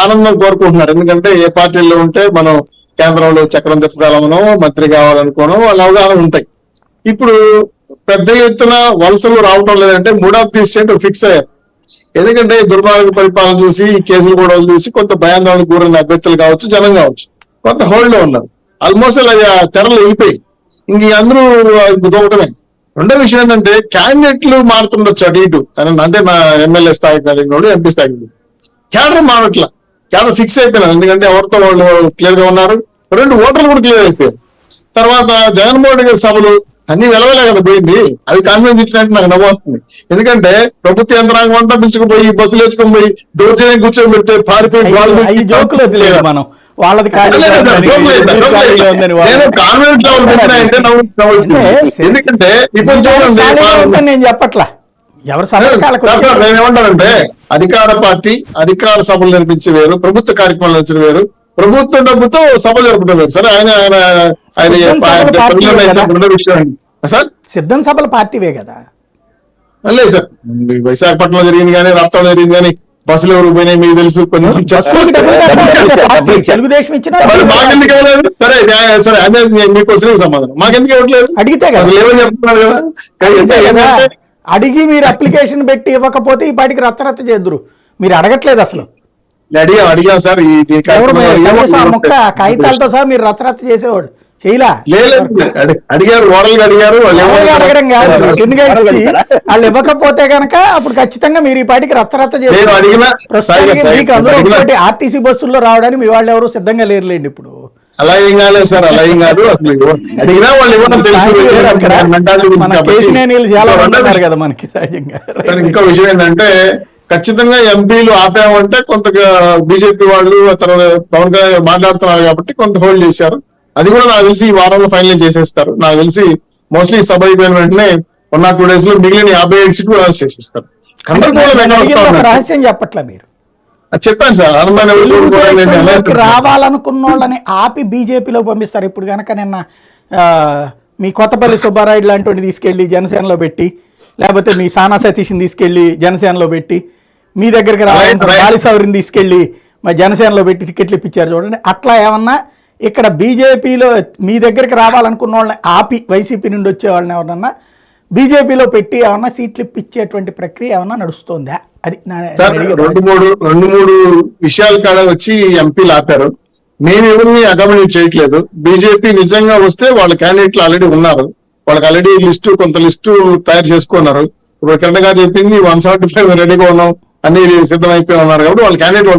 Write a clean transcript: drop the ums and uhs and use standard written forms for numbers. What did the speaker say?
ఆనందం కోరుకుంటున్నారు. ఎందుకంటే ఏ పార్టీల్లో ఉంటే మనం కేంద్రంలో చక్రం తిప్పగలమనో మంత్రి కావాలనుకోనో వాళ్ళ అవగాహన ఉంటాయి. ఇప్పుడు పెద్ద ఎత్తున వలసలు రావటం లేదంటే mood of the state fix అయ్యారు. ఎందుకంటే దుర్మార్గ పరిపాలన చూసి ఈ కేసులు కూడా చూసి కొంత భయాందోళనకు గురైన అభ్యర్థులు కావచ్చు, జనం కావచ్చు, కొంత హోల్డ్ లో ఉన్నారు. ఆల్మోస్ట్ అలా తెరలు వెళ్ళిపోయి ఇంక అందరూ దూకటమే. రెండో విషయం ఏంటంటే క్యాండిడేట్లు మారుతుండొచ్చు అటు ఇటు అంటే నా ఎమ్మెల్యే స్థాయి కలిగినోడు, ఎంపీ స్థాయి క్యాడర్ మారట్లా, క్యాడర్ ఫిక్స్ అయిపోయినారు. ఎందుకంటే ఎవరితో వాళ్ళు క్లియర్ గా ఉన్నారు. రెండు ఓటర్లు కూడా క్లియర్ అయిపోయారు. తర్వాత జగన్మోహన్ రెడ్డి గారి సభలు అన్ని వెలవలే కదా పోయింది. అవి కాన్ఫిడెన్స్ ఇచ్చినట్టు నాకు నవ్వు వస్తుంది. ఎందుకంటే ప్రభుత్వ యంత్రాంగం అంతా పిలుచుకుపోయి బస్సులు వేసుకొని పోయి దౌర్జన్యం కూర్చొని పెడితే పారిపోయి వాళ్ళది ఎందుకంటే ఇప్పుడు చూడండి నేను చెప్పట్లా ఎవరు నేనేమంటానంటే అధికార పార్టీ అధికార సభలు నిర్మించి వేరు, ప్రభుత్వ కార్యక్రమాలు నిర్మించిన వేరు, ప్రభుత్వ డబ్బుతో సభ జరుపుకుంటాం వేరు. సరే ఆయన ఆయన ఆయన విషయం సార్ సిద్ధం సభల పార్టీవే కదా. లేదు సార్, విశాఖపట్నంలో జరిగింది కానీ రాష్ట్రంలో జరిగింది కానీ బస్సులు ఎవరు పోయినాయి మీకు తెలుసు. కొన్ని తెలుగుదేశం ఇచ్చిన మాకెందుకు ఇవ్వలేదు? సరే సరే అదే మీకోసం సమాధానం మాకెందుకు ఇవ్వట్లేదు అడిగితే కదా లేవని చెప్తున్నారు కదా. అడిగి మీరు అప్లికేషన్ పెట్టి ఇవ్వకపోతే ఈ పాటికి రచ్చరచ్చ చేద్దరు. మీరు అడగట్లేదు అసలు. అడిగాం సార్, మొక్క కాగితాలతో సార్ మీరు రచ్చరచ్చ చేసేవాడు చేయలా. అడిగారు, ఓరల్గా అడిగారు. అడగడం కాదు, వాళ్ళు ఇవ్వకపోతే కనుక అప్పుడు ఖచ్చితంగా మీరు ఈ పాటికి రచ్చరచ్చ చేస్తారు. మీకు అందులో ఆర్టీసీ బస్సుల్లో రావడానికి మీ వాళ్ళు ఎవరు సిద్ధంగా లేరులేండి ఇప్పుడు. అలా ఏం కాలేదు సార్, అలా ఏం కాదు. అసలు అడిగినా వాళ్ళు ఇవ్వడం తెలుసు. కదా మనకి సహజంగా. ఇంకో విషయం ఏంటంటే ఖచ్చితంగా ఎంపీలు ఆపామంటే కొంత బీజేపీ వాళ్ళు పవన్ కళ్యాణ్ మాట్లాడుతున్నారు కాబట్టి కొంత హోల్డ్ చేశారు. అది కూడా నాకు తెలిసి ఈ వారంలో ఫైనల్ చేసేస్తారు. నాకు తెలిసి మోస్ట్లీ సభ అయిపోయిన వెంటనే 1 or 2 days లో మిగిలిన 57 సీట్లు అనౌన్స్ చేసేస్తారు. రహస్యం చెప్పట్లా మీరు చెప్పాను సార్. రావాలనుకున్న వాళ్ళని ఆపి బీజేపీలో పంపిస్తారు. ఇప్పుడు కనుక నిన్న మీ కొత్తపల్లి సుబ్బారాయుడు లాంటి తీసుకెళ్లి జనసేనలో పెట్టి, లేకపోతే మీ సానా సతీష్ని తీసుకెళ్లి జనసేనలో పెట్టి, మీ దగ్గరికి బాలిసౌరిని తీసుకెళ్లి మా జనసేనలో పెట్టి టికెట్లు ఇప్పించారు చూడండి. అట్లా ఏమన్నా ఇక్కడ బీజేపీలో మీ దగ్గరికి రావాలనుకున్న వాళ్ళని ఆపి వైసీపీ నుండి వచ్చే వాళ్ళని ఎవరన్నా బీజేపీలో పెట్టి ఏమన్నా సీట్లు ఇప్పించేటువంటి ప్రక్రియ ఏమన్నా నడుస్తుందా? అది రెండు మూడు విషయాల కాడ వచ్చి ఎంపీలు ఆపారు. మేము ఎవరిని అకామిడేట్ చేయట్లేదు. బీజేపీ నిజంగా వస్తే వాళ్ళ క్యాండిడేట్లు ఆల్రెడీ ఉన్నారు. వాళ్ళకి ఆల్రెడీ కొంత లిస్టు తయారు చేసుకున్నారు. ఇప్పుడు కిరణ్ గారు చెప్పింది 175 రెడీగా ఉన్నాం, అన్ని సిద్ధమైపోయి ఉన్నారు కాబట్టి వాళ్ళ క్యాండిడేట్